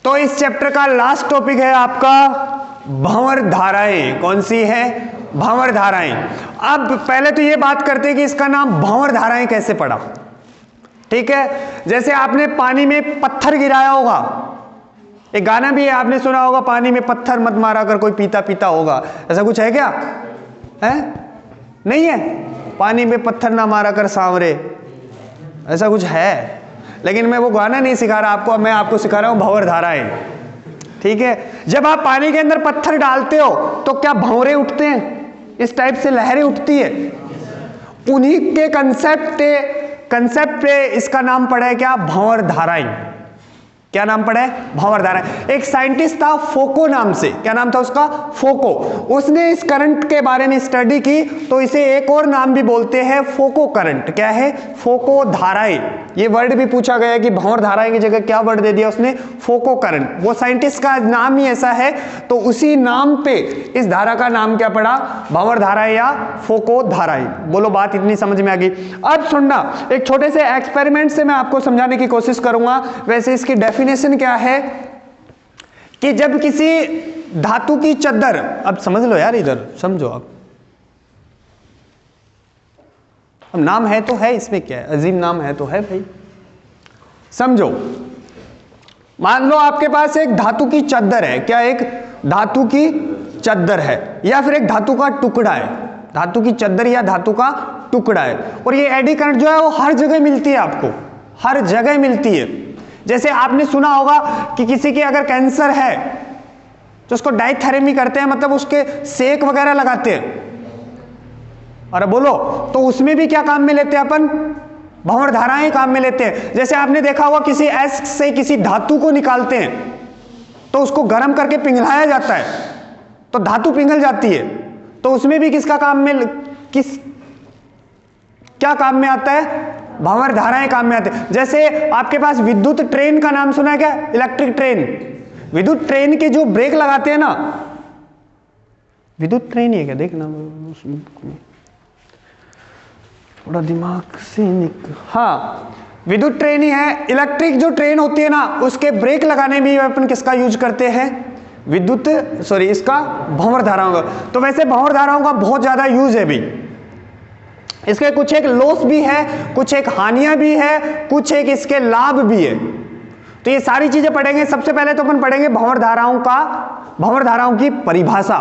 तो इस चैप्टर का लास्ट टॉपिक है आपका भंवर धाराएं। कौन सी है? भंवर धाराएं। अब पहले तो ये बात करते हैं कि इसका नाम भंवर धाराएं कैसे पड़ा। ठीक है, जैसे आपने पानी में पत्थर गिराया होगा, एक गाना भी है आपने सुना होगा, पानी में पत्थर मत मारा कर कोई पीता पीता होगा। ऐसा कुछ है क्या? है? नहीं है? पानी में पत्थर ना मारा कर सांवरे, ऐसा कुछ है? लेकिन मैं वो गाना नहीं सिखा रहा आपको, मैं आपको सिखा रहा हूं भंवर धाराएं। ठीक है, जब आप पानी के अंदर पत्थर डालते हो तो क्या भंवरे उठते हैं? इस टाइप से लहरें उठती है। उन्हीं के कंसेप्ट पे इसका नाम पड़ा है क्या? भंवर धाराएं। क्या नाम पड़ा है? भंवर धाराएं। एक साइंटिस्ट था फोको नाम से, क्या नाम था उसका? फोको। उसने इस करंट के बारे में स्टडी की, तो इसे एक और नाम भी बोलते हैं, फोको करंट। क्या है? फोको धाराएं। ये वर्ड भी पूछा गया कि भंवर धाराएं की जगह क्या वर्ड दे दिया उसने? फोको करंट। वो साइंटिस्ट का नाम ही ऐसा है, तो उसी नाम पे इस धारा का नाम क्या पड़ा? भंवर धाराएं या फोको धाराएं। बोलो, बात इतनी समझ में आ गई? अब सुनना, एक छोटे से एक्सपेरिमेंट से मैं आपको समझाने की कोशिश करूंगा। वैसे इसकी डेफिनेशन क्या है कि जब किसी धातु की चद्दर, अब समझ लो यार, इधर समझो आप, अब नाम है तो है, इसमें क्या है? अजीम नाम है तो है भाई, समझो। मान लो आपके पास एक धातु की चद्दर है। क्या? एक धातु की चद्दर है, या फिर एक धातु का टुकड़ा है। धातु की चद्दर या धातु का टुकड़ा है, और ये एडी करंट जो है वो हर जगह मिलती है, आपको हर जगह मिलती है। जैसे आपने सुना होगा कि किसी के अगर कैंसर है तो उसको डाइथेरेमी करते हैं, मतलब उसके सेक वगैरह लगाते हैं। अरे बोलो, तो उसमें भी क्या काम में लेते हैं अपन? भंवर धाराएं काम में लेते हैं। जैसे आपने देखा होगा किसी एस्क से किसी धातु को निकालते हैं तो उसको गर्म करके पिघलाया जाता है, तो धातु पिघल जाती है। तो उसमें भी किसका काम में, क्या काम में आता है? भंवर धाराएं काम में आते हैं। जैसे आपके पास विद्युत ट्रेन का नाम सुना है क्या? Electric train. विद्युत ट्रेन के जो ब्रेक लगाते हैं ना, विद्युत ट्रेन ही है क्या? देखना थोड़ा दिमाग से हाँ, विद्युत ट्रेन ही है। इलेक्ट्रिक जो ट्रेन होती है ना, उसके ब्रेक लगाने में अपन किसका यूज करते हैं? इसका भंवर धाराओं का। तो वैसे भंवर धाराओं का बहुत ज्यादा यूज है भी। इसके कुछ एक लॉस भी है, कुछ एक हानियां भी है, कुछ एक इसके लाभ भी है। तो ये सारी चीजें पढ़ेंगे। सबसे पहले तो अपन पढ़ेंगे भंवर धाराओं की परिभाषा।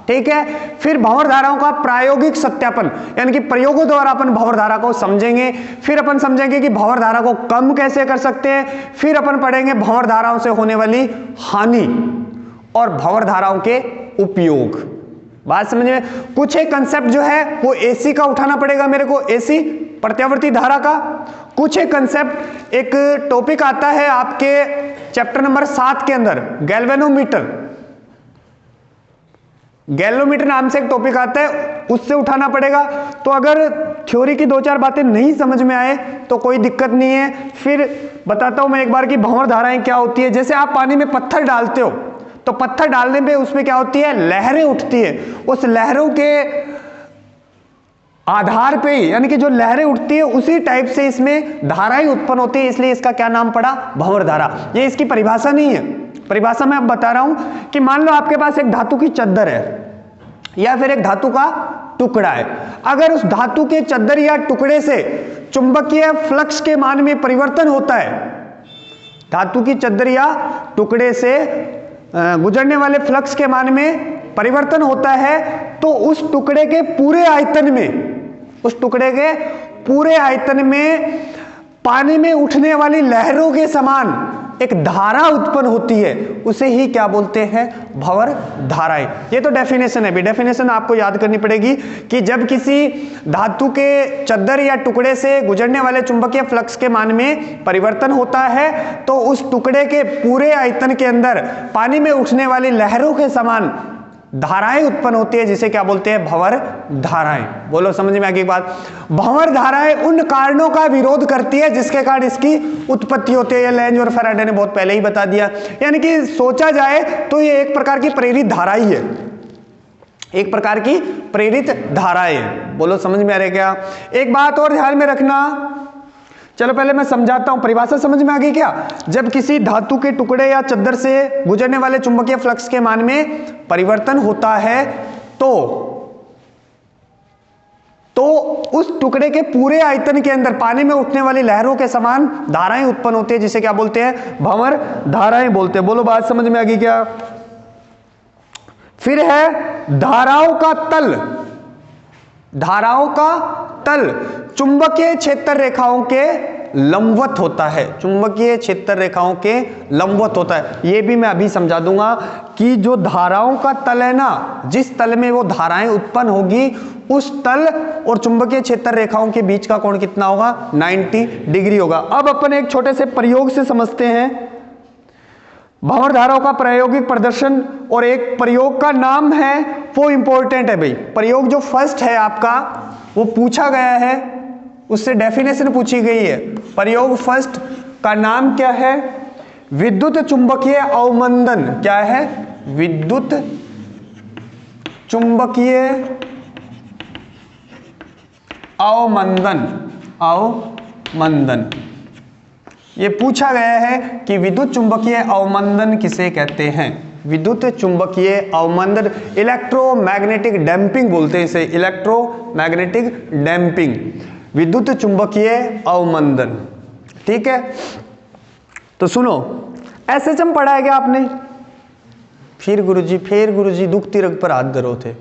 ठीक है, फिर भंवर धाराओं का प्रायोगिक सत्यापन, यानी कि प्रयोगों द्वारा अपन भंवर धारा को समझेंगे। फिर अपन समझेंगे कि भंवर धारा को कम कैसे कर सकते हैं। फिर अपन पढ़ेंगे भंवर धाराओं से होने वाली हानि और भंवर धाराओं के उपयोग। बात समझ में? कुछ एक कंसेप्ट जो है वो एसी का उठाना पड़ेगा मेरे को, एसी प्रत्यावर्ती धारा का। कुछ एक कंसेप्ट, एक टॉपिक आता है आपके चैप्टर नंबर 7 के अंदर, गैल्वेनोमीटर नाम से एक टॉपिक आता है, उससे उठाना पड़ेगा। तो अगर थ्योरी की 2-4 बातें नहीं समझ में आए तो कोई दिक्कत नहीं है, फिर बताता हूं मैं एक बार कि भंवर धाराएं क्या होती है। जैसे आप पानी में पत्थर डालते हो तो पत्थर डालने पे उसमें क्या होती है? लहरें उठती है। उस लहरों के आधार पे ही, यानी कि जो लहरें उठती है उसी टाइप से इसमें धाराएं उत्पन्न होती है, इसलिए इसका क्या नाम पड़ा? भंवर धारा। ये इसकी परिभाषा नहीं है, परिभाषा मैं अब बता रहा हूं कि मान लो आपके पास एक धातु की चद्दर है या फिर एक धातु का टुकड़ा है। अगर उस धातु के चद्दर या टुकड़े से चुंबकीय फ्लक्स के मान में परिवर्तन होता है, धातु की चद्दर या टुकड़े से गुजरने वाले फ्लक्स के मान में परिवर्तन होता है, तो उस टुकड़े के पूरे आयतन में पानी में उठने वाली लहरों के समान एक धारा उत्पन्न होती है, उसे ही क्या बोलते हैं? भंवर धाराएं। ये तो डेफिनेशन है भी, डेफिनेशन आपको याद करनी पड़ेगी कि जब किसी धातु के चद्दर या टुकड़े से गुजरने वाले चुंबकीय फ्लक्स के मान में परिवर्तन होता है तो उस टुकड़े के पूरे आयतन के अंदर पानी में उठने वाली लहरों के समान धाराएं उत्पन्न होती है, जिसे क्या बोलते हैं? भंवर धाराएं। बोलो, समझ में आ गई बात? भंवर धाराएं उन कारणों का विरोध करती है जिसके कारण इसकी उत्पत्ति होती है। ये लेंज और फैराडे ने बहुत पहले ही बता दिया। यानी कि सोचा जाए तो ये एक प्रकार की प्रेरित धारा ही है, एक प्रकार की प्रेरित धाराएं। बोलो, समझ में आ रहा है क्या? एक बात और ध्यान में रखना चलो पहले मैं समझाता हूं, परिभाषा समझ में आ गई क्या? जब किसी धातु के टुकड़े या चद्दर से गुजरने वाले चुंबकीय फ्लक्स के मान में परिवर्तन होता है तो उस टुकड़े के पूरे आयतन के अंदर पानी में उठने वाली लहरों के समान धाराएं उत्पन्न होती है, जिसे क्या बोलते हैं? भंवर धाराएं बोलते हैं। बोलो बात समझ में आ गई क्या? फिर है धाराओं का तल। धाराओं का तल चुंबकीय क्षेत्र रेखाओं के लंबवत होता है। चुंबकीय क्षेत्र रेखाओं के लंबवत होता है। यह भी मैं अभी समझा दूंगा कि जो धाराओं का तल है ना, जिस तल में वो धाराएं उत्पन्न होगी उस तल और चुंबकीय क्षेत्र रेखाओं के बीच का कोण कितना होगा? 90 डिग्री होगा। अब अपन एक छोटे से प्रयोग से समझते हैं भंवर धाराओं का प्रायोगिक प्रदर्शन, और एक प्रयोग का नाम है, वो इंपॉर्टेंट है भाई। प्रयोग जो फर्स्ट है आपका वो पूछा गया है, उससे डेफिनेशन पूछी गई है। प्रयोग फर्स्ट का नाम क्या है? विद्युत चुंबकीय अवमंदन। क्या है? विद्युत चुंबकीय अवमंदन। अवमंदन ये पूछा गया है कि विद्युत चुंबकीय अवमंदन किसे कहते हैं? विद्युत चुंबकीय अवमंदन, इलेक्ट्रोमैग्नेटिक डैम्पिंग बोलते हैं इसे, इलेक्ट्रोमैग्नेटिक डैम्पिंग, विद्युत चुंबकीय अवमंदन। ठीक है, तो सुनो, एसएचएम पढ़ा है क्या आपने? फिर गुरुजी दुखती रग पर हाथ धरो थे।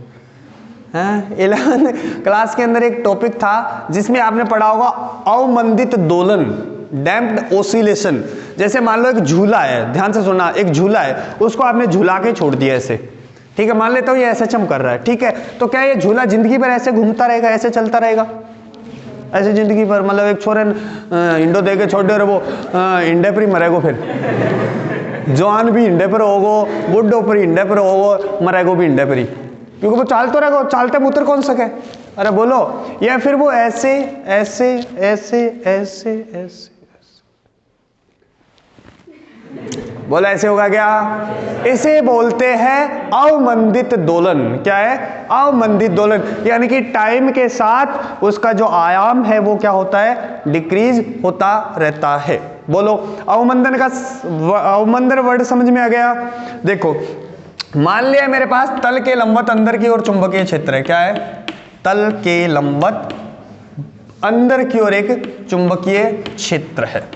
11th क्लास के अंदर एक टॉपिक था जिसमें आपने पढ़ा होगा अवमंदित दोलन, डैम्प्ड ओसिलेशन। जैसे मान लो एक झूला है, ध्यान से सुनना, एक झूला है, उसको आपने झूला के छोड़ दिया ऐसे, ठीक है, मान लेता हूं ये एसएचएम कर रहा है, ठीक है, तो क्या ये झूला जिंदगी भर ऐसे घूमता रहेगा, ऐसे चलता रहेगा? ऐसे जिंदगी भर? मतलब एक छोरे इंडो दे के छोड़ दे वो इंडे पर ही मरेगो, फिर जवान भी इंडे पर होगो, बुढ़ो पर इंडे पर होगो, मरेगो भी इंडे पर ही, क्योंकि वो चालते रहेगा, चलते मुतर कौन सके? अरे बोलो, या फिर वो ऐसे ऐसे ऐसे ऐसे ऐसे, बोला ऐसे होगा क्या? इसे बोलते हैं अवमंदित दोलन। क्या है? अवमंदित दोलन। यानी कि टाइम के साथ उसका जो आयाम है वो क्या होता है? डिक्रीज होता रहता है। बोलो, अवमंदन का अवमंदन वर्ड समझ में आ गया? देखो, मान लिया मेरे पास तल के लंबवत अंदर की ओर चुंबकीय क्षेत्र है। क्या है? तल के लंबवत अंदर की ओर एक चुंबकीय क्षेत्र है।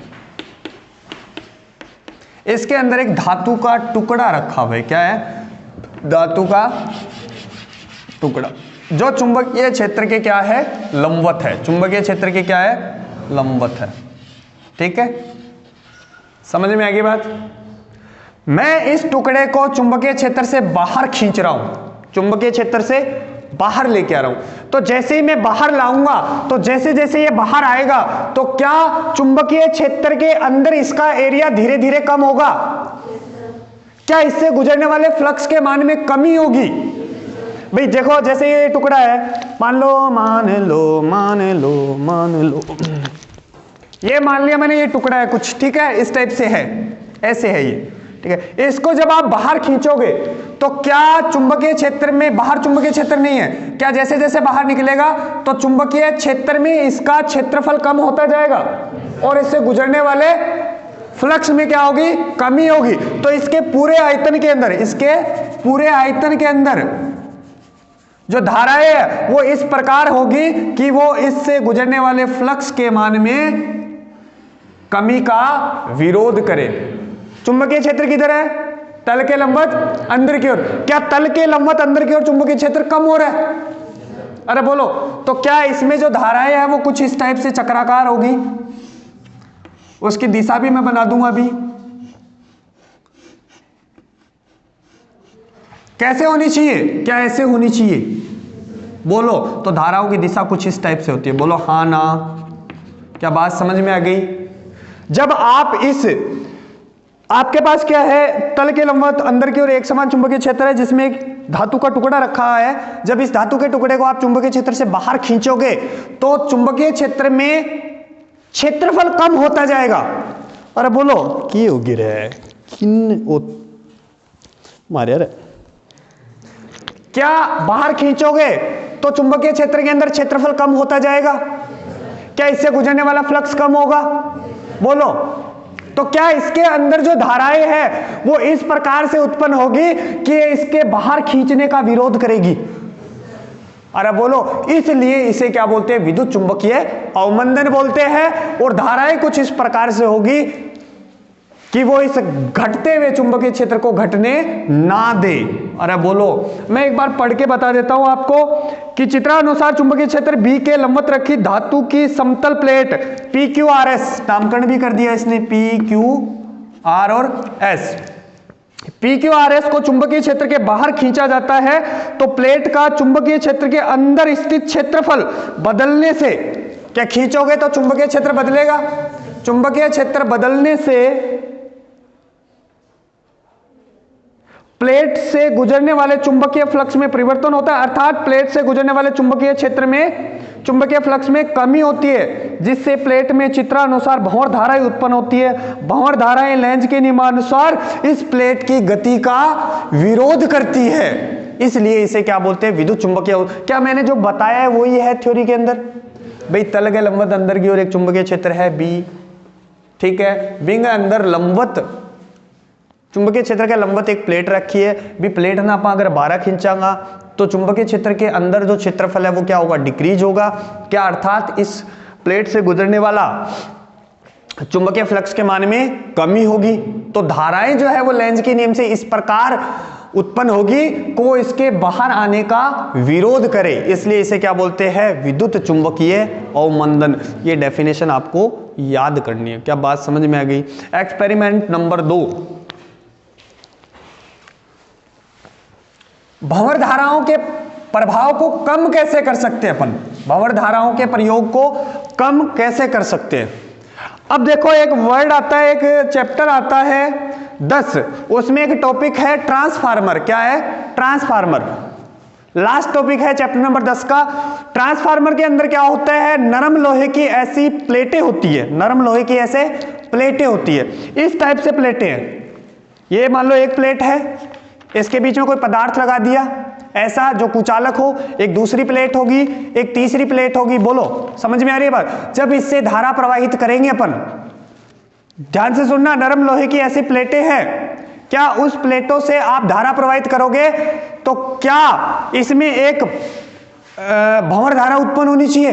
इसके अंदर एक धातु का टुकड़ा रखा हुआ है। क्या है? धातु का टुकड़ा, जो चुंबकीय क्षेत्र के क्या है? लंबवत है। चुंबकीय क्षेत्र के क्या है? लंबवत है। ठीक है, समझ में आ गई बात? मैं इस टुकड़े को चुंबकीय क्षेत्र से बाहर खींच रहा हूं, चुंबकीय क्षेत्र से बाहर लेके आ रहा हूं। तो जैसे ही मैं बाहर लाऊंगा, तो जैसे जैसे ये बाहर आएगा, तो क्या चुंबकीय क्षेत्र के अंदर इसका एरिया धीरे धीरे कम होगा? क्या इससे गुजरने वाले फ्लक्स के मान में कमी होगी? भाई देखो, जैसे ये टुकड़ा है, मान लो ये मान लिया मैंने, ये टुकड़ा है कुछ, ठीक है, इस टाइप से है, ऐसे है ये, ठीक है। इसको जब आप बाहर खींचोगे तो क्या चुंबकीय क्षेत्र में, बाहर चुंबकीय क्षेत्र नहीं है, क्या जैसे जैसे बाहर निकलेगा तो चुंबकीय क्षेत्र में इसका क्षेत्रफल कम होता जाएगा और इससे गुजरने वाले फ्लक्स में क्या होगी? कमी होगी। तो इसके पूरे आयतन के अंदर, इसके पूरे आयतन के अंदर जो धाराएं है वो इस प्रकार होगी कि वो इससे गुजरने वाले फ्लक्स के मान में कमी का विरोध करे। चुंबकीय क्षेत्र किधर है? तल के लंबवत अंदर की ओर। क्या तल के लंबवत अंदर की ओर चुंबकीय क्षेत्र कम हो रहा है? अरे बोलो, तो क्या इसमें जो धाराएं है वो कुछ इस टाइप से चक्राकार होगी? उसकी दिशा भी मैं बना दूंगा अभी। कैसे होनी चाहिए? क्या ऐसे होनी चाहिए? बोलो, तो धाराओं की दिशा कुछ इस टाइप से होती है। बोलो हाँ ना? क्या बात समझ में आ गई? जब आप इस, आपके पास क्या है? तल के लंबवत अंदर की ओर एक समान चुंबकीय क्षेत्र है जिसमें एक धातु का टुकड़ा रखा है। जब इस धातु के टुकड़े को आप चुंबकीय क्षेत्र से बाहर खींचोगे तो चुंबकीय क्षेत्र में क्षेत्रफल कम होता जाएगा। अरे बोलो, की होगी रे? किन ओ मारे रे? क्या बाहर खींचोगे तो चुंबकीय क्षेत्र के अंदर क्षेत्रफल कम होता जाएगा? क्या इससे गुजरने वाला फ्लक्स कम होगा? बोलो। तो क्या इसके अंदर जो धाराएं हैं वो इस प्रकार से उत्पन्न होगी कि इसके बाहर खींचने का विरोध करेगी? अरे बोलो। इसलिए इसे क्या बोलते हैं? विद्युत चुंबकीय अवमंदन बोलते हैं। और धाराएं कुछ इस प्रकार से होगी कि वो इस घटते हुए चुंबकीय क्षेत्र को घटने ना दे। अरे बोलो। मैं एक बार पढ़ के बता देता हूं आपको कि चित्रानुसार चुंबकीय क्षेत्र बी के लंबवत रखी धातु की समतल प्लेट PQRS, नामकरण भी कर दिया इसने, PQR और S। PQRS को चुंबकीय क्षेत्र के बाहर खींचा जाता है तो प्लेट का चुंबकीय क्षेत्र के अंदर स्थित क्षेत्रफल बदलने से, क्या खींचोगे तो चुंबकीय क्षेत्र बदलेगा? चुंबकीय क्षेत्र बदलने से प्लेट से गुजरने वाले चुंबकीय फ्लक्स में परिवर्तन होता है, अर्थात प्लेट से गुजरने वाले चुंबकीय क्षेत्र में चुंबकीय फ्लक्स में कमी होती है, जिससे प्लेट में चित्रानुसार भंवर धाराएं उत्पन्न होती है। भंवर धाराएं लेंज के नियमानुसार इस प्लेट की गति का विरोध करती है, इसलिए इसे क्या बोलते हैं? विद्युत चुंबकीय। क्या मैंने जो बताया है वही है थ्योरी के अंदर? भाई तल के लंबवत अंदर की ओर एक चुंबकीय क्षेत्र है बी, ठीक है, विंग अंदर लंबवत चुंबकीय क्षेत्र के लंबवत एक प्लेट रखी है भी, प्लेट ना आप अगर 12 खींचांगा तो चुंबकीय क्षेत्र के अंदर जो क्षेत्रफल है वो क्या होगा? डिक्रीज होगा। क्या अर्थात इस प्लेट से गुजरने वाला चुंबकीय फ्लक्स के मान में कमी होगी। तो धाराएं जो है वो लेंज के नियम से इस प्रकार उत्पन्न होगी को इसके बाहर आने का विरोध करे, इसलिए इसे क्या बोलते हैं? विद्युत चुंबकीय अवमंदन। ये डेफिनेशन आपको याद करनी है। क्या बात समझ में आ गई? एक्सपेरिमेंट नंबर 2, भंवर धाराओं के प्रभाव को कम कैसे कर सकते हैं अपन? भंवर धाराओं के प्रयोग को कम कैसे कर सकते हैं? अब देखो एक वर्ड आता है, एक चैप्टर आता है 10, उसमें एक टॉपिक है ट्रांसफार्मर। क्या है? ट्रांसफार्मर। लास्ट टॉपिक है चैप्टर नंबर 10 का। ट्रांसफार्मर के अंदर क्या होता है? नरम लोहे की ऐसी प्लेटें होती है, नरम लोहे की ऐसे प्लेटें होती है, इस टाइप से प्लेटें हैं। ये मान लो एक प्लेट है, इसके बीच में कोई पदार्थ लगा दिया ऐसा जो कुचालक हो, एक दूसरी प्लेट होगी, एक तीसरी प्लेट होगी। बोलो, समझ में आ रही है बात? जब इससे धारा प्रवाहित करेंगे अपन, ध्यान से सुनना, नरम लोहे की ऐसी प्लेटें हैं, क्या उस प्लेटों से आप धारा प्रवाहित करोगे तो क्या इसमें एक भंवर धारा उत्पन्न होनी चाहिए?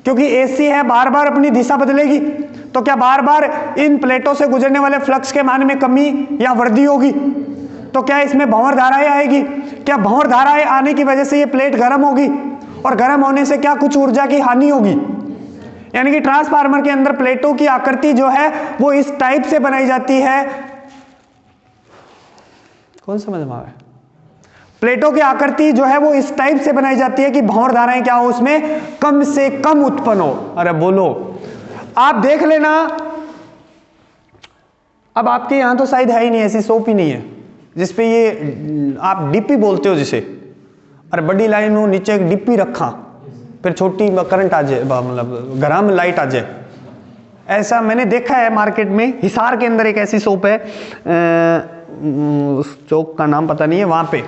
क्योंकि एसी है, बार बार अपनी दिशा बदलेगी, तो क्या बार बार इन प्लेटों से गुजरने वाले फ्लक्स के मान में कमी या वृद्धि होगी? तो क्या इसमें भंवर धाराएं आएगी? क्या भंवर धाराएं आने की वजह से ये प्लेट गर्म होगी, और गर्म होने से क्या कुछ ऊर्जा की हानि होगी? यानी कि ट्रांसफार्मर के अंदर प्लेटों की आकृति जो है वो इस टाइप से बनाई जाती है। कौन समझ में आ रहा है? प्लेटों की आकृति जो है वो इस टाइप से बनाई जाती है कि भंवर धाराएं क्या हो, उसमें कम से कम उत्पन्न हो। अरे बोलो, आप देख लेना। अब आपके यहां तो शायद है ही नहीं, ऐसी सोप ही नहीं है जिसपे ये आप डिप्पी बोलते हो जिसे, अरे बड़ी लाइन हो, नीचे एक डिप्पी रखा, फिर छोटी करंट आ जाए, मतलब घर में लाइट आ जाए। ऐसा मैंने देखा है मार्केट में। हिसार के अंदर एक ऐसी सोप है, उस चौक का नाम पता नहीं है, वहां पे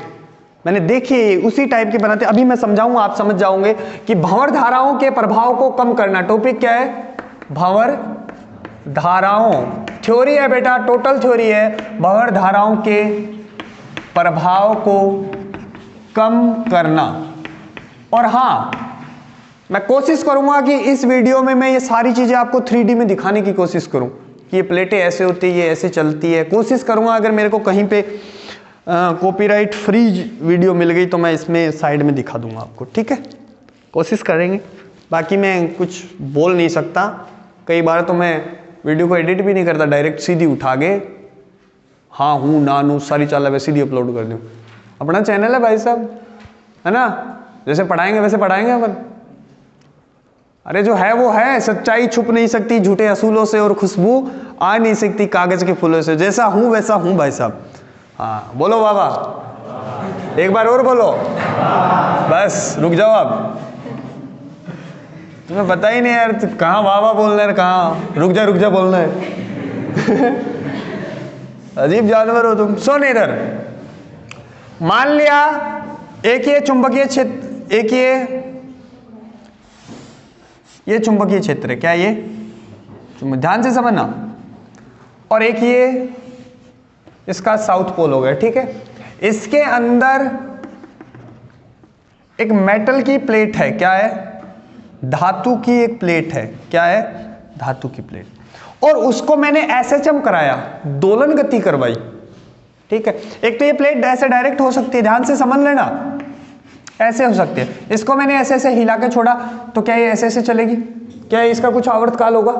मैंने देखी, उसी टाइप के बनाते। अभी मैं समझाऊंगा, आप समझ जाओगे कि भंवर धाराओं के प्रभाव को कम करना। टॉपिक क्या है? भंवर धाराओं। थ्योरी है बेटा, टोटल थ्योरी है। भंवर धाराओं के प्रभाव को कम करना। और हाँ, मैं कोशिश करूंगा कि इस वीडियो में मैं ये सारी चीजें आपको 3D में दिखाने की कोशिश करूं कि ये प्लेटें ऐसे होती है, ये ऐसे चलती है। कोशिश करूंगा अगर मेरे को कहीं पे कॉपीराइट फ्री वीडियो मिल गई तो मैं इसमें साइड में दिखा दूंगा आपको, ठीक है? कोशिश करेंगे। बाकी मैं कुछ बोल नहीं सकता, कई बार तो मैं वीडियो को एडिट भी नहीं करता, डायरेक्ट सीधी उठा के हाँ हूँ ना नू सारी चाल वैसे सीधी अपलोड कर दूँ। अपना चैनल है भाई साहब, है ना? जैसे पढ़ाएंगे वैसे पढ़ाएंगे अपन। अरे जो है वो है, सच्चाई छुप नहीं सकती झूठे असूलों से, और खुशबू आ नहीं सकती कागज के फूलों से। जैसा हूं वैसा हूं भाई साहब। हाँ बोलो बाबा, एक बार और बोलो। बस रुक जाओ आप, तुम्हें पता ही नहीं यार कहाँ बाबा बोलना है, कहाँ रुक जा बोलना है। अजीब जानवर हो तुम। सुन इधर, मान लिया एक ये चुंबकीय क्षेत्र, एक ये ये चुंबकीय क्षेत्र है, क्या ये ध्यान से समझना। और एक ये इसका साउथ पोल हो गया, ठीक है। इसके अंदर एक मेटल की प्लेट है, क्या है, धातु की एक प्लेट है, क्या है, धातु की प्लेट। और उसको मैंने SHM कराया, दोलन गति करवाई, ठीक है। एक तो ये प्लेट ऐसे डायरेक्ट हो सकती है, ध्यान से समझ लेना, ऐसे हो सकती है। इसको मैंने ऐसे ऐसे हिला के छोड़ा तो क्या ये ऐसे ऐसे चलेगी, क्या इसका कुछ आवर्तकाल होगा,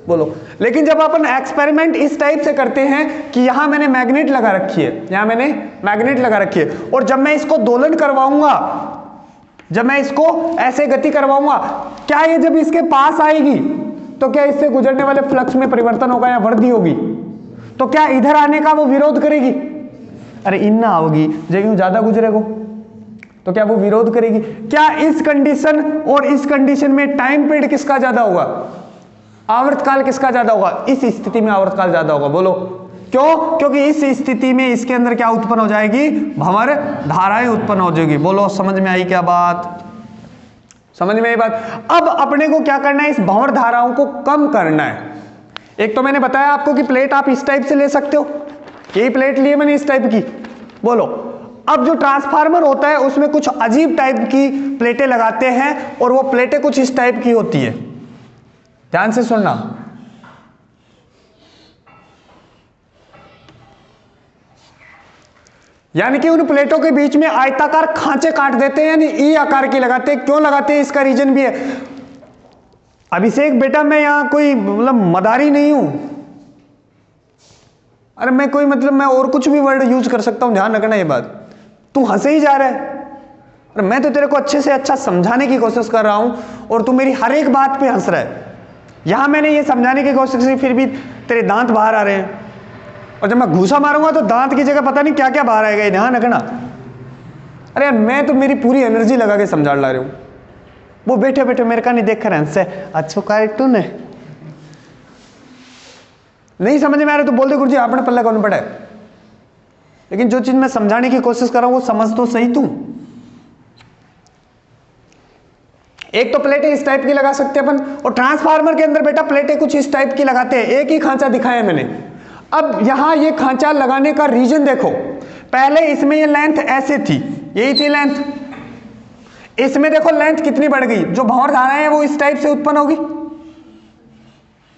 बोलो। लेकिन जब अपन एक्सपेरिमेंट इस टाइप से करते हैं कि यहां मैंने मैग्नेट लगा रखी है, यहां मैंने मैग्नेट लगा रखी है, और जब मैं इसको दोलन करवाऊंगा, जब मैं इसको ऐसे गति करवाऊंगा, क्या ये जब इसके पास आएगी तो क्या इससे गुजरने वाले फ्लक्स में परिवर्तन होगा या वृद्धि होगी? तो क्या इधर आने का वो विरोध करेगी? अरे इन ना आओगी, जब ज्यादा गुजरेगो तो क्या वो विरोध करेगी? क्या इस कंडीशन और इस कंडीशन में टाइम पीरियड किसका ज्यादा होगा, आवर्तकाल किसका ज्यादा होगा? इस स्थिति में आवर्तकाल ज्यादा होगा, बोलो क्यों? क्योंकि इस स्थिति में इसके अंदर क्या उत्पन्न हो जाएगी, भंवर धाराएं उत्पन्न हो जाएगी। बोलो समझ में आई क्या बात, समझ में आई बात। अब अपने को क्या करना है, इस भंवर धाराओं को कम करना है। एक तो मैंने बताया आपको कि प्लेट आप इस टाइप से ले सकते हो, यही प्लेट लिए मैंने इस टाइप की, बोलो। अब जो ट्रांसफार्मर होता है उसमें कुछ अजीब टाइप की प्लेटें लगाते हैं, और वो प्लेटें कुछ इस टाइप की होती है, ध्यान से सुनना। यानी कि उन प्लेटों के बीच में आयताकार खांचे काट देते हैं, यानी ई आकार की लगाते हैं। क्यों लगाते हैं, इसका रीजन भी है। अभिषेक बेटा मैं यहां कोई मतलब मदारी नहीं हूं, अरे मैं कोई मतलब मैं और कुछ भी वर्ड यूज कर सकता हूं, ध्यान रखना ये बात। तू हंसे ही जा रहा है, अरे मैं तो तेरे को अच्छे से अच्छा समझाने की कोशिश कर रहा हूं और तू मेरी हर एक बात पे हंस रहा है। यहां मैंने ये समझाने की कोशिश की, फिर भी तेरे दांत बाहर आ रहे हैं, और जब मैं घूसा मारूंगा तो दांत की जगह पता नहीं क्या क्या बाहर आएगा, ध्यान रखना। अरे यार मैं तो मेरी पूरी एनर्जी लगा के समझा ला रहा हूं, वो बैठे बैठे मेरे का नहीं देख कर हंसे, अच्छा कार्टून है, नहीं समझ में आ रहा तो बोल दे गुरुजी आपने पल्ला कौन पड़ा है। लेकिन जो चीज मैं समझाने की कोशिश कर रहा हूं वो समझ तो सही तू। एक तो प्लेटें इस टाइप की लगा सकते हैं अपन, और ट्रांसफार्मर के अंदर बेटा प्लेटें कुछ इस टाइप की लगाते हैं। एक ही खांचा दिखाया मैंने। अब यहां ये खांचा लगाने का रीजन देखो, पहले इसमें ये लेंथ ऐसे थी, यही थी लेंथ, इसमें देखो लेंथ कितनी बढ़ गई, जो भंवर धाराएं हैं वो इस टाइप से उत्पन्न होगी,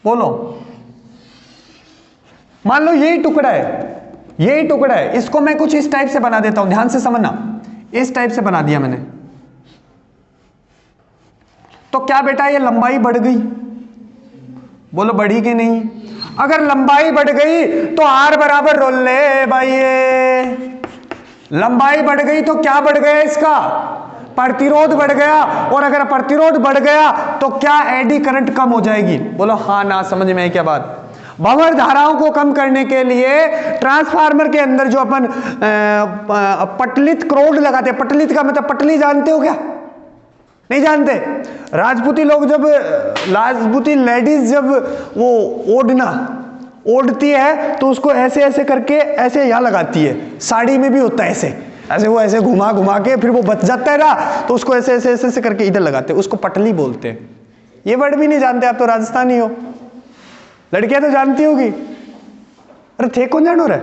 बोलो। मान लो यही टुकड़ा है, यही टुकड़ा है, इसको मैं कुछ इस टाइप से बना देता हूं, ध्यान से समझना, इस टाइप से बना दिया मैंने, तो क्या बेटा ये लंबाई बढ़ गई, बोलो बढ़ी कि नहीं? अगर लंबाई बढ़ गई तो आर बराबर रोल ले भाई, लंबाई बढ़ गई तो क्या बढ़ गया, इसका प्रतिरोध बढ़ गया, और अगर प्रतिरोध बढ़ गया तो क्या एडी करंट कम हो जाएगी, बोलो हाँ ना, समझ में आई क्या बात। भंवर धाराओं को कम करने के लिए ट्रांसफार्मर के अंदर जो अपन पटलित क्रोड लगाते हैं, पटलित का मतलब पटली जानते हो क्या, नहीं जानते? राजपूती लोग जब, राजपूती लेडीज जब वो ओढ़ती है तो उसको ऐसे ऐसे करके ऐसे यहां लगाती है, साड़ी में भी होता है ऐसे ऐसे, वो ऐसे घुमा घुमा के फिर वो बच जाता है ना, तो उसको ऐसे ऐसे ऐसे करके इधर लगाते हैं, उसको पटली बोलते हैं। ये वर्ड भी नहीं जानते आप, तो राजस्थानी हो, लड़कियां तो जानती होगी। अरे थे कौन जानो रहा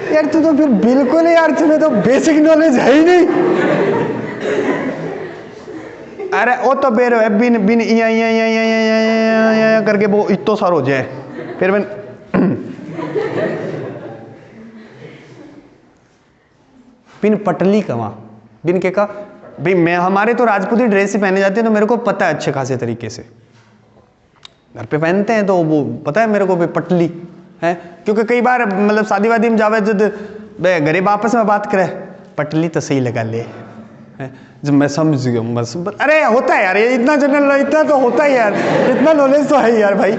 यार, तू तो फिर बिल्कुल यार, तुम्हें तो बेसिक नॉलेज है ही नहीं। अरे वो तो बेरो है, बिन बिन करके वो इतो सार हो जाए, फिर मैं बिन पटली कवा, बिन के का भाई, मैं हमारे तो राजपूती ड्रेस ही पहने जाते हैं, तो मेरे को पता है अच्छे खासे तरीके से, घर पे पहनते हैं तो वो पता है मेरे को भी पटली है, क्योंकि कई बार मतलब शादी वादी में जावे जब गरीब आपस में बात करे, पटली तो सही लगा ले, जब मैं समझ गया बस। अरे होता है यार, ये इतना जनरल, इतना तो होता ही यार, इतना नॉलेज तो है यार भाई।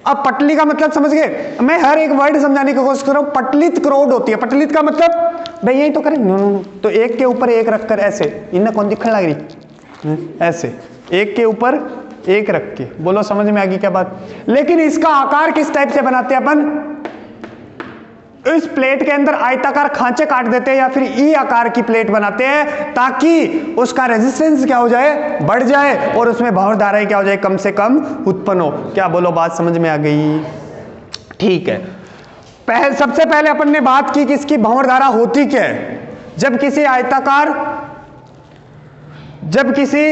अब पटली का मतलब समझ गए, मैं हर एक वर्ड समझाने की कोशिश कर रहा हूं। पटलित क्रोड होती है, पटलित का मतलब भाई यही तो करें, तो एक के ऊपर एक रखकर ऐसे, इन्हें कौन दिखने लग रही, ऐसे एक के ऊपर एक रख के, बोलो समझ में आ गई क्या बात। लेकिन इसका आकार किस टाइप से बनाते हैं अपन, इस प्लेट के अंदर आयताकार खांचे काट देते हैं या फिर ई आकार की प्लेट बनाते हैं ताकि उसका रेजिस्टेंस क्या हो जाए, बढ़ जाए और उसमें भंवर धाराएं क्या हो जाए, कम से कम उत्पन्न हो। क्या बोलो, बात समझ में आ गई? ठीक है, सबसे पहले अपन ने बात की कि इसकी भंवर धारा होती क्या है। जब किसी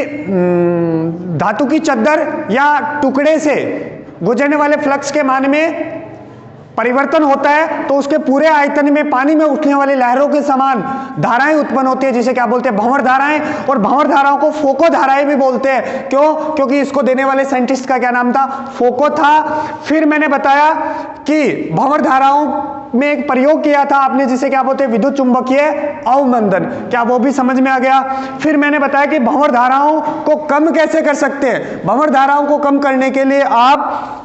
धातु की चद्दर या टुकड़े से गुजरने वाले फ्लक्स के मान में परिवर्तन होता है तो उसके पूरे आयतन में पानी में उठने वाली लहरों के समान धाराएं उत्पन्न होती है, जिसे क्या बोलते हैं, भंवर धाराएं। और भंवर धाराओं को फोको धाराएं भी बोलते हैं। क्यों? क्योंकि इसको देने वाले साइंटिस्ट का क्या नाम था, फोको था। फिर मैंने बताया कि भंवर धाराओं में एक प्रयोग किया था आपने, जिसे क्या बोलते हैं, विद्युत चुंबकीय अवमंदन। क्या वो भी समझ में आ गया? फिर मैंने बताया कि भंवर धाराओं को कम कैसे कर सकते हैं। भंवर धाराओं को कम करने के लिए आप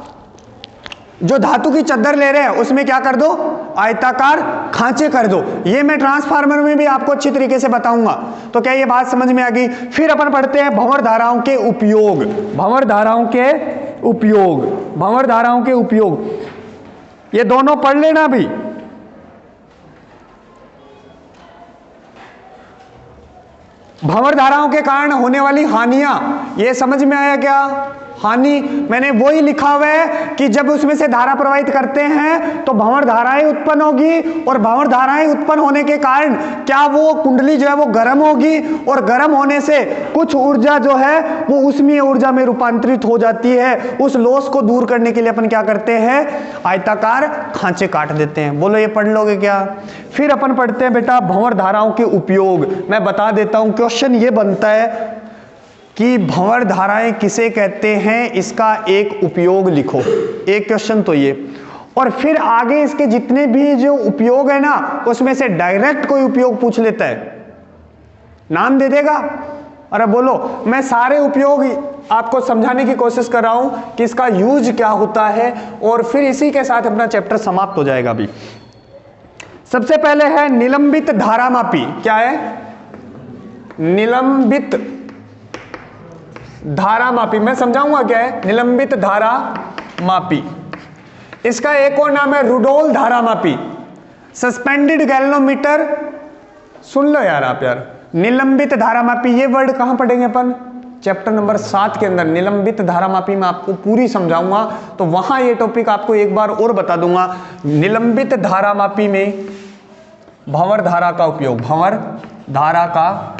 जो धातु की चद्दर ले रहे हैं उसमें क्या कर दो, आयताकार खांचे कर दो। ये मैं ट्रांसफार्मर में भी आपको अच्छी तरीके से बताऊंगा। तो क्या ये बात समझ में आ गई? फिर अपन पढ़ते हैं भंवर धाराओं के उपयोग। भंवर धाराओं के उपयोग ये दोनों पढ़ लेना भी। भंवर धाराओं के कारण होने वाली हानियां, ये समझ में आया क्या? हानि मैंने वही लिखा हुआ है कि जब उसमें से धारा प्रवाहित करते हैं तो भंवर धाराएं उत्पन्न होगी, और भंवर धाराएं उत्पन्न होने के कारण क्या वो कुंडली जो है वो गर्म होगी, और गर्म होने से कुछ ऊर्जा जो है वो उष्मीय ऊर्जा में रूपांतरित हो जाती है। उस लॉस को दूर करने के लिए अपन क्या करते हैं, आयताकार खांचे काट देते हैं। बोलो ये पढ़ लोगे क्या? फिर अपन पढ़ते हैं बेटा भंवर धाराओं के उपयोग। मैं बता देता हूं, क्वेश्चन ये बनता है कि भंवर धाराएं किसे कहते हैं, इसका एक उपयोग लिखो। एक क्वेश्चन तो ये, और फिर आगे इसके जितने भी जो उपयोग है ना उसमें से डायरेक्ट कोई उपयोग पूछ लेता है, नाम दे देगा। अरे बोलो, मैं सारे उपयोग आपको समझाने की कोशिश कर रहा हूं कि इसका यूज क्या होता है, और फिर इसी के साथ अपना चैप्टर समाप्त हो जाएगा। अभी सबसे पहले है निलंबित धारामापी। क्या है? निलंबित धारामापी। मैं समझाऊंगा क्या है निलंबित धारामापी। इसका एक और नाम है रुडोल धारामापी, सस्पेंडेड गैल्वेनोमीटर। सुन लो यार आप यार, निलंबित धारामापी ये वर्ड कहां पढ़ेंगे अपन? चैप्टर नंबर 7 के अंदर निलंबित धारामापी में आपको पूरी समझाऊंगा, तो वहां ये टॉपिक आपको एक बार और बता दूंगा। निलंबित धारामापी में भंवर धारा का उपयोग, भंवर धारा का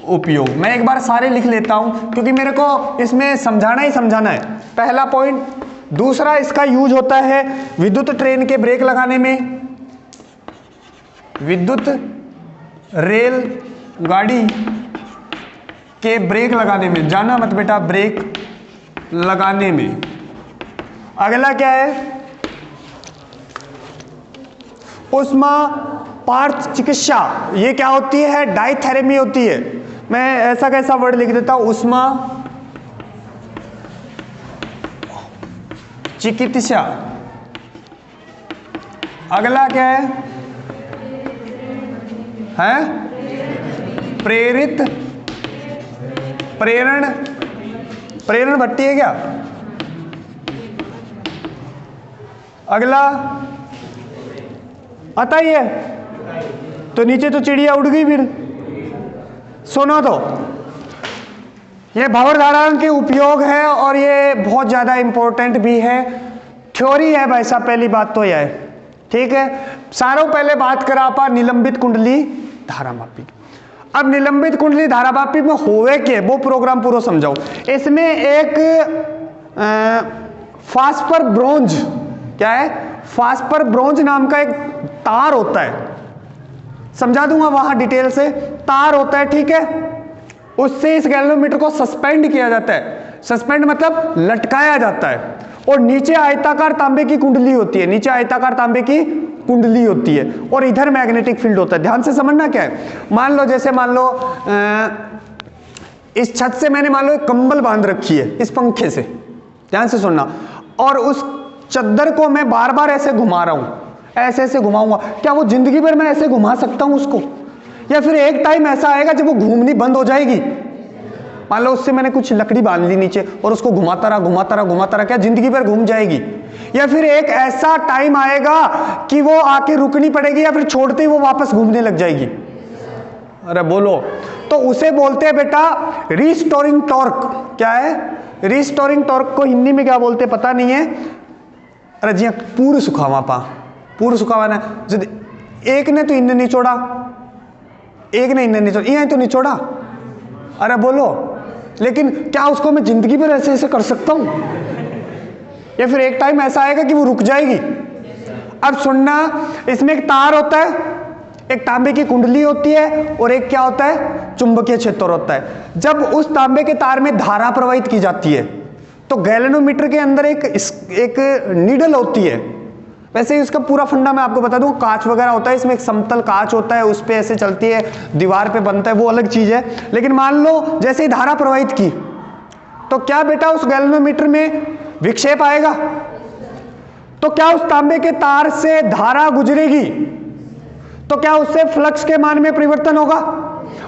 उपयोग। मैं एक बार सारे लिख लेता हूं क्योंकि मेरे को इसमें समझाना ही समझाना है। पहला पॉइंट। दूसरा, इसका यूज होता है विद्युत ट्रेन के ब्रेक लगाने में, विद्युत रेल गाड़ी के ब्रेक लगाने में। जाना मत बेटा, ब्रेक लगाने में। अगला क्या है? उष्मा पार्थ चिकित्सा। ये क्या होती है? डाइथेरेमी होती है। मैं ऐसा कैसा वर्ड लिख देता हूं, उष्मा चिकित्सा। अगला क्या है? प्रेरण भट्टी है क्या? अगला आता ही है तो नीचे तो चिड़िया उड़ गई। फिर सुनो तो, ये भंवर धाराओं के उपयोग है और ये बहुत ज्यादा इंपॉर्टेंट भी है। थ्योरी है भाई साहब, पहली बात तो यह है। ठीक है, सारों पहले बात करा आपा निलंबित कुंडली धारामापी। अब निलंबित कुंडली धारामापी में होवे के वो प्रोग्राम पूरा समझाओ। इसमें एक फास्पर ब्रोंज, क्या है? फास्पर ब्रोंज नाम का एक तार होता है, समझा दूंगा वहां डिटेल से। तार होता है, ठीक है, उससे इस गैल्वेनोमीटर को सस्पेंड किया जाता है। सस्पेंड मतलब लटकाया जाता है, और नीचे आयताकार तांबे की कुंडली होती है, नीचे आयताकार तांबे की कुंडली होती है, और इधर मैग्नेटिक फील्ड होता है। ध्यान से समझना क्या है। मान लो जैसे मान लो इस छत से मैंने मान लो एक कंबल बांध रखी है इस पंखे से, ध्यान से सुनना, और उस चद्दर को मैं बार बार ऐसे घुमा रहा हूं, ऐसे ऐसे घुमाऊंगा। क्या वो जिंदगी भर मैं ऐसे घुमा सकता हूं उसको, या फिर एक टाइम ऐसा आएगा जब वो घूमनी बंद हो जाएगी? मान लो उससे मैंने कुछ लकड़ी बांध ली नीचे और उसको घुमाता रहा, क्या जिंदगी भर घूम जाएगी? या फिर एक ऐसा टाइम आएगा कि वो आके रुकनी पड़ेगी, या फिर छोड़ते ही वो वापस घूमने लग जाएगी? अरे बोलो। तो उसे बोलते हैं बेटा रिस्टोरिंग टॉर्क। क्या है रिस्टोरिंग टॉर्क? को हिंदी में क्या बोलते पता नहीं है। अरे जी पूर्व सुखावा पा, पूर्व सुखावा ना, एक ने तो इन निचोड़ा, एक ने इन निचोड़ा, ये तो निचोड़ा। अरे बोलो, लेकिन क्या उसको मैं जिंदगी भर ऐसे ऐसे कर सकता हूं? या फिर एक टाइम ऐसा आएगा कि वो रुक जाएगी? अब सुनना, इसमें एक तार होता है, एक तांबे की कुंडली होती है, और एक क्या होता है, चुंबकीय क्षेत्र होता है। जब उस तांबे के तार में धारा प्रवाहित की जाती है तो गैल्वेनोमीटर के अंदर एक नीडल होती है। वैसे ही उसका पूरा फंडा मैं आपको बता दूं, कांच वगैरह होता है, इसमें एक समतल कांच होता है, उस पे ऐसे चलती है, दीवार पे बनता है, वो अलग चीज है। लेकिन मान लो जैसे ही धारा प्रवाहित की तो क्या बेटा उस गैल्वेनोमीटर में विक्षेप आएगा? तो क्या उस तांबे के तार से धारा गुजरेगी? तो क्या उससे फ्लक्स के मान में परिवर्तन होगा?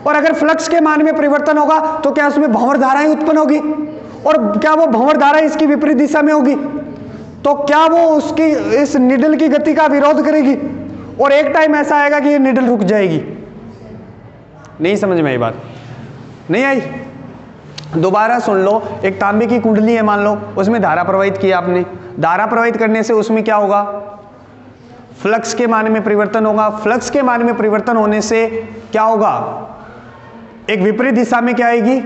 और अगर फ्लक्स के मान में परिवर्तन होगा तो क्या उसमें भंवर धाराएं उत्पन्न होगी? और क्या वो भंवर धारा इसकी विपरीत दिशा में होगी? तो क्या वो उसकी इस निडल की गति का विरोध करेगी? और एक टाइम ऐसा आएगा कि ये निडल रुक जाएगी। नहीं समझ में आई बात? नहीं आई? दोबारा सुन लो। एक तांबे की कुंडली है, मान लो उसमें धारा प्रवाहित की आपने। धारा प्रवाहित करने से उसमें क्या होगा? फ्लक्स के मान में परिवर्तन होगा। फ्लक्स के मान में परिवर्तन होने से क्या होगा? एक विपरीत दिशा में क्या आएगी?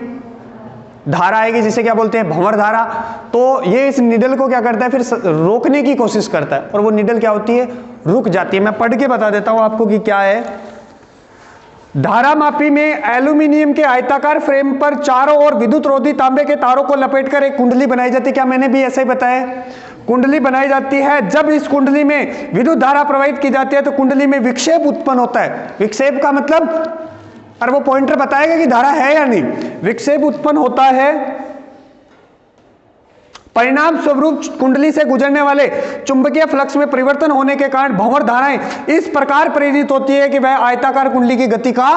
धारा आएगी, जिसे क्या बोलते हैं? भंवर धारा। तो ये इस निडल को क्या करता है, फिर रोकने की कोशिश करता है, और वो निडल क्या होती है? रुक जाती है। मैं पढ़ के बता देता हूं आपको कि क्या है। धारा मापी में एल्यूमिनियम के आयताकार फ्रेम पर चारों ओर विद्युत रोधी तांबे के तारों को लपेटकर एक कुंडली बनाई जाती है। क्या मैंने भी ऐसे ही बताया? कुंडली बनाई जाती है। जब इस कुंडली में विद्युत धारा प्रवाहित की जाती है तो कुंडली में विक्षेप उत्पन्न होता है। विक्षेप का मतलब, और वो पॉइंटर बताएगा कि धारा है या नहीं। विक्षेप उत्पन्न होता है, परिणाम स्वरूप कुंडली से गुजरने वाले चुंबकीय फ्लक्स में परिवर्तन होने के कारण भंवर धाराएं इस प्रकार प्रेरित होती है कि वह आयताकार कुंडली की गति का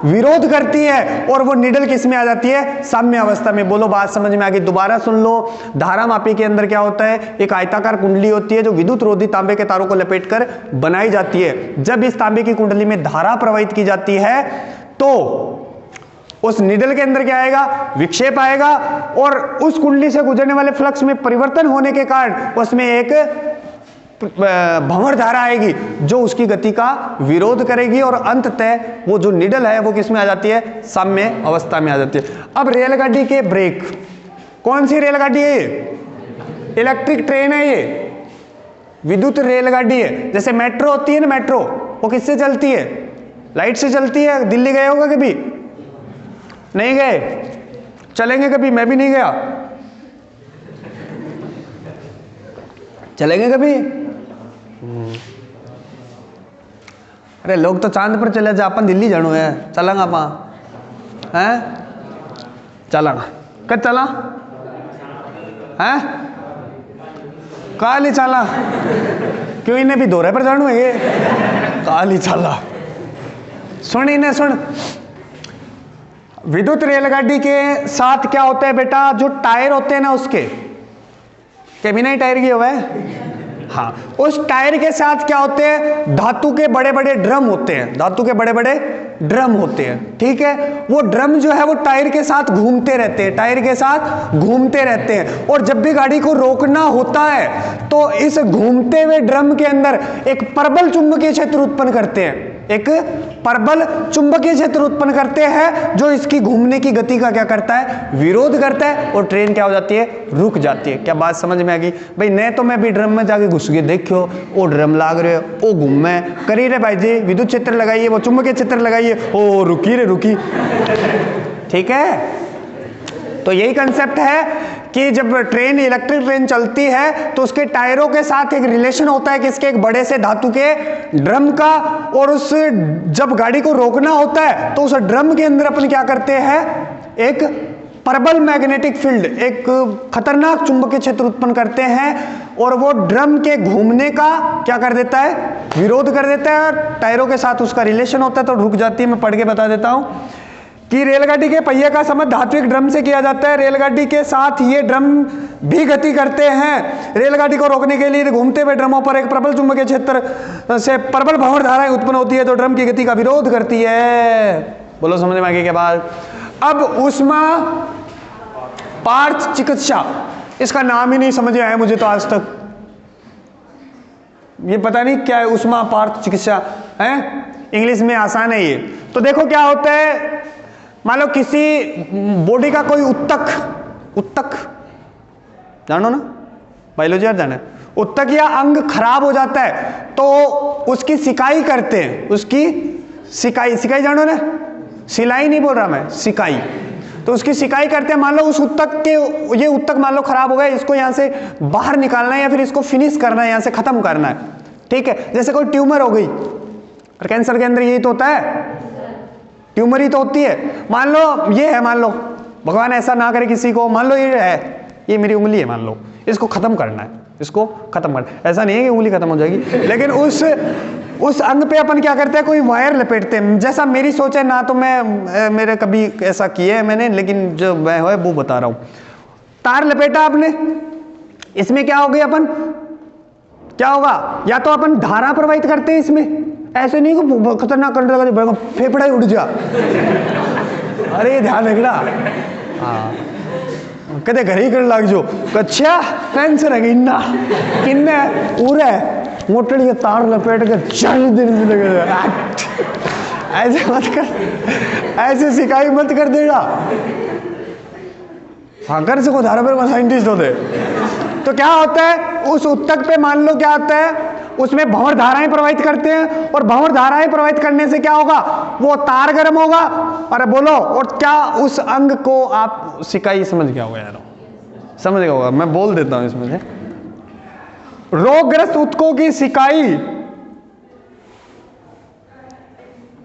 विरोध करती है, और वो निडल किस में आ जाती है? साम्य अवस्था में। बोलो बात समझ में आ गई? दोबारा सुन लो। धारा मापी के अंदर क्या होता है? एक आयताकार कुंडली होती है जो विद्युत रोधी तांबे के तारों को लपेटकर बनाई जाती है। जब इस तांबे की कुंडली में धारा प्रवाहित की जाती है तो उस निडल के अंदर क्या आएगा? विक्षेप आएगा, और उस कुंडली से गुजरने वाले फ्लक्स में परिवर्तन होने के कारण उसमें एक भंवर धारा आएगी जो उसकी गति का विरोध करेगी, और अंततः वो जो निडल है वो किस में आ जाती है? साम्य अवस्था में आ जाती है। अब रेलगाड़ी के ब्रेक, कौन सी रेलगाड़ी है ये? इलेक्ट्रिक ट्रेन है ये, विद्युत रेलगाड़ी है। जैसे मेट्रो होती है ना, मेट्रो वो किससे चलती है? लाइट से चलती है। दिल्ली गए होगा कभी? नहीं गए? चलेंगे कभी? मैं भी नहीं गया। चलेंगे कभी? अरे लोग तो चांद पर चले जा, अपन दिल्ली जानो है, चलेंगे आप हैं? चलेंगे कब? चला है काली चला? क्यों इन्हें भी दौरे पर जानो है? काली चला। सुन इन्हें, सुन। विद्युत रेलगाड़ी के साथ क्या होता है बेटा? जो टायर होते हैं ना उसके, कैबिना टायर की हुआ है, हाँ, उस टायर के साथ क्या होते हैं? धातु के बड़े बड़े ड्रम होते हैं। धातु के बड़े बड़े ड्रम होते हैं, ठीक है। वो ड्रम जो है वो टायर के साथ घूमते रहते हैं, टायर के साथ घूमते रहते हैं। और जब भी गाड़ी को रोकना होता है तो इस घूमते हुए ड्रम के अंदर एक प्रबल चुंबकीय क्षेत्र उत्पन्न करते हैं, एक प्रबल चुंबकीय क्षेत्र उत्पन्न करते हैं जो इसकी घूमने की गति का क्या करता है? विरोध करता है, और ट्रेन क्या हो जाती है? रुक जाती है। क्या बात समझ में आ गई भाई? नहीं तो मैं भी ड्रम में जाके घुस गए, देखियो वो ड्रम लाग रहे हो, वो घूमे करी रे भाई जी, विद्युत क्षेत्र लगाइए, वो चुंबकीय क्षेत्र लगाइए, ओ रुकी रे रुकी। ठीक है, तो यही कंसेप्ट है कि जब ट्रेन, इलेक्ट्रिक ट्रेन चलती है तो उसके टायरों के साथ एक रिलेशन होता है किसके? एक बड़े से धातु के ड्रम का। और उस जब गाड़ी को रोकना होता है तो उस ड्रम के अंदर अपन क्या करते हैं? एक प्रबल मैग्नेटिक फील्ड, एक खतरनाक चुंबकीय क्षेत्र उत्पन्न करते हैं, और वो ड्रम के घूमने का क्या कर देता है? विरोध कर देता है। टायरों के साथ उसका रिलेशन होता है तो रुक जाती है। मैं पढ़ के बता देता हूं। कि रेलगाड़ी के पहिए का संबंध धात्विक ड्रम से किया जाता है। रेलगाड़ी के साथ ये ड्रम भी गति करते हैं। रेलगाड़ी को रोकने के लिए घूमते हुए ड्रमों पर एक प्रबल चुंबकीय क्षेत्र से प्रबल भंवर धाराएं उत्पन्न होती है, तो ड्रम की गति का विरोध करती है। बोलो समझ में आगे के बाद। अब ऊष्मा पार्थ चिकित्सा, इसका नाम ही नहीं समझ में आया मुझे तो आज तक, ये पता नहीं क्या है ऊष्मा पार्थ चिकित्सा है, इंग्लिश में आसान है ये। तो देखो क्या होता है, मान लो किसी बॉडी का कोई उत्तक जानो ना, बायोलॉजी यार जाना है, उत्तक या अंग खराब हो जाता है तो उसकी सिकाई करते हैं, उसकी सिकाई जानो ना, सिलाई नहीं बोल रहा मैं, सिकाई, तो उसकी सिकाई करते हैं। मान लो उस उत्तक के, ये उत्तक मान लो खराब हो गया, इसको यहां से बाहर निकालना है या फिर इसको फिनिश करना है, यहां से खत्म करना है, ठीक है। जैसे कोई ट्यूमर हो गई, और कैंसर के अंदर यही तो होता है, ट्यूमर ही तो होती है। मान लो ये है, मान लो भगवान ऐसा ना करे किसी को, मान लो ये है, ये मेरी उंगली है, मान लो इसको खत्म करना है, इसको खत्म करना, ऐसा नहीं है कि उंगली खत्म हो जाएगी, लेकिन उस अंग पे अपन क्या करते हैं, कोई वायर लपेटते हैं। जैसा मेरी सोच है ना, तो मैं मेरे कभी ऐसा किया है मैंने, लेकिन जो मैं है वो बता रहा हूं। तार लपेटा आपने, इसमें क्या हो गया, अपन क्या होगा, या तो अपन धारा प्रवाहित करते हैं इसमें, ऐसे नहीं कि खतरनाक करंट लगा फेफड़ा ही उड़ जा, अरे ध्यान रखना, हाँ कहते घर ही कर लग जो, अच्छा कैंसर है किन्ना किन्ना उरे मोटड़ी के तार लपेट के 40 दिन में लगे, ऐसे मत कर, ऐसे सिकाई मत कर देगा, हाँ कर सको धारा पर साइंटिस्ट होते। तो क्या होता है, उस उत्तक पे मान लो क्या होता है, उसमें भंवर धाराएं प्रवाहित करते हैं, और भंवर धाराएं प्रवाहित करने से क्या होगा, वो तार गर्म होगा, अरे बोलो, और क्या उस अंग को आप सिकाई समझ गया होगा यार, समझ गया होगा, मैं बोल देता हूं इसमें से। रोगग्रस्त उत्तकों की सिकाई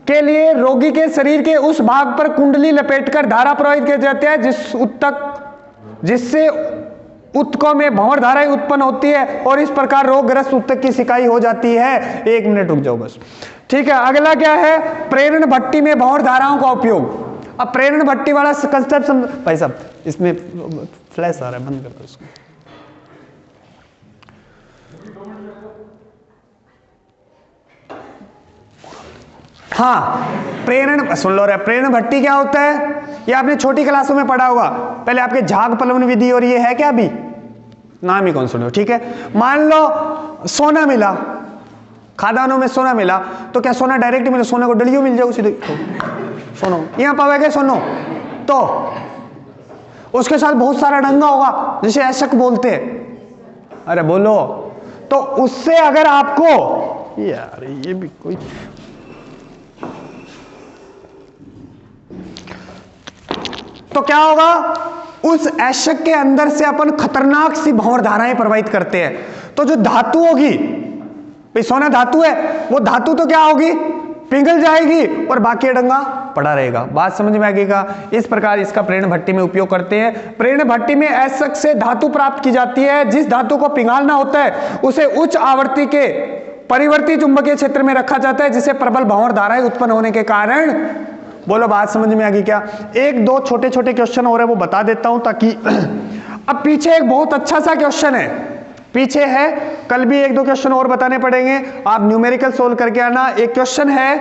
के लिए रोगी के शरीर के उस भाग पर कुंडली लपेटकर धारा प्रवाहित किया जाता है जिससे उत्तकों में भंवर धाराएं उत्पन्न होती है, और इस प्रकार रोगग्रस्त उत्तक की सिकाई हो जाती है। 1 मिनट रुक जाओ बस, ठीक है। अगला क्या है, प्रेरण भट्टी में भंवर धाराओं का उपयोग। अब प्रेरण भट्टी वाला कंसेप्ट भाई साहब, इसमें फ्लैश आ रहा है, बंद कर दो इसको। हाँ, प्रेरण सुन लो रे, प्रेरण भट्टी क्या होता है, ये आपने छोटी क्लासों में पढ़ा होगा, पहले आपके झाग पलवन विधि, और ये है क्या अभी नाम ही कौन सुने हो, ठीक है। मान लो सोना मिला, खादानों में सोना मिला, तो क्या सोना डायरेक्ट मिले, सोने को डलियों मिल जाए सीधे, सोनो यहाँ पावेगा सोनो, तो उसके साथ बहुत सारा डंगा होगा जिसे ऐशक बोलते हैं, अरे बोलो, तो उससे अगर आपको यार ये भी कोई, तो क्या होगा, उस ऐशक के अंदर से अपन खतरनाक सी भंवर धाराएं प्रवाहित करते हैं। तो जो धातु होगी, भाई सोना धातु है, वो धातु तो क्या होगी, पिघल जाएगी, और बाकी डंगा पड़ा रहेगा। बात समझ में आएगा। इस प्रकार इसका प्रेरण भट्टी में उपयोग करते हैं। प्रेरण भट्टी में ऐशक से धातु प्राप्त की जाती है। जिस धातु को पिघालना होता है उसे उच्च आवृत्ति के परिवर्ती चुंबकीय क्षेत्र में रखा जाता है, जिससे प्रबल भंवर धाराएं उत्पन्न होने के कारण, बोलो बात समझ में आ गई क्या। 1-2 छोटे छोटे क्वेश्चन हो रहे हैं वो बता देता हूं, ताकि अब पीछे एक बहुत अच्छा सा क्वेश्चन है, पीछे है, कल भी 1-2 क्वेश्चन और बताने पड़ेंगे, आप न्यूमेरिकल सोल्व करके आना। एक क्वेश्चन है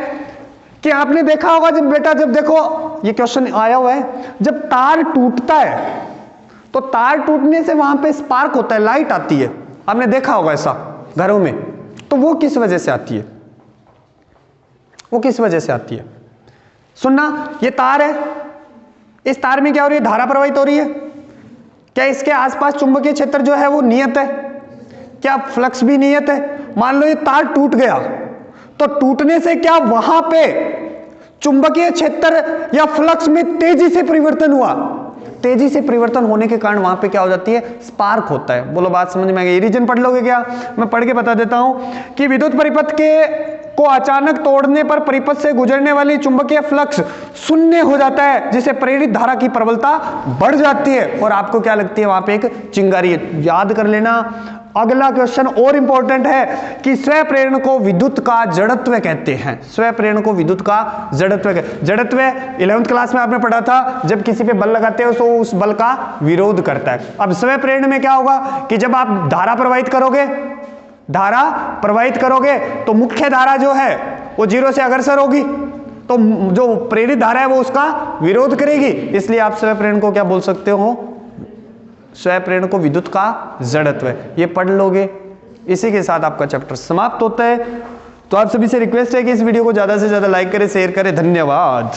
कि आपने देखा होगा, जब बेटा, जब देखो ये क्वेश्चन आया हुआ है, जब तार टूटता है तो तार टूटने से वहां पे स्पार्क होता है, लाइट आती है, आपने देखा होगा ऐसा घरों में, तो वो किस वजह से आती है, वो किस वजह से आती है। सुनना, ये तार है, इस तार में क्या हो रही है, धारा प्रवाहित हो रही है, क्या इसके आसपास चुंबकीय क्षेत्र जो है वो नियत है, क्या फ्लक्स भी नियत है। मान लो ये तार टूट गया, तो टूटने से क्या वहां पे चुंबकीय क्षेत्र या फ्लक्स में तेजी से परिवर्तन हुआ, तेजी से परिवर्तन होने के कारण वहां पे क्या हो जाती है, स्पार्क होता है। बोलो बात समझ में आ गई। रीजन पढ़ लोगे क्या, मैं पढ़ के बता देता हूं कि विद्युत परिपथ को अचानक तोड़ने पर परिपथ से गुजरने वाली चुंबकीय फ्लक्स शून्य हो जाता है, जिससे प्रेरित धारा की प्रबलता बढ़ जाती है, और आपको क्या लगती है, वहां पे एक चिंगारी है। याद कर लेना, अगला क्वेश्चन और इंपॉर्टेंट है कि स्वप्रेरण को विद्युत का जड़त्व कहते हैं। स्वप्रेरण को विद्युत का जड़त्व 11th क्लास में आपने पढ़ा था, जब किसी पे बल लगाते हो तो उस बल का विरोध करता है। अब स्वप्रेरण में क्या होगा कि जब आप धारा प्रवाहित करोगे तो मुख्य धारा जो है वो 0 से अग्रसर होगी, तो जो प्रेरित धारा है वो उसका विरोध करेगी, इसलिए आप स्वप्रेरण को क्या बोल सकते हो? स्वप्रेरण को विद्युत का जड़त्व। ये पढ़ लोगे। इसी के साथ आपका चैप्टर समाप्त होता है। तो आप सभी से रिक्वेस्ट है कि इस वीडियो को ज्यादा से ज्यादा लाइक करें, शेयर करें। धन्यवाद।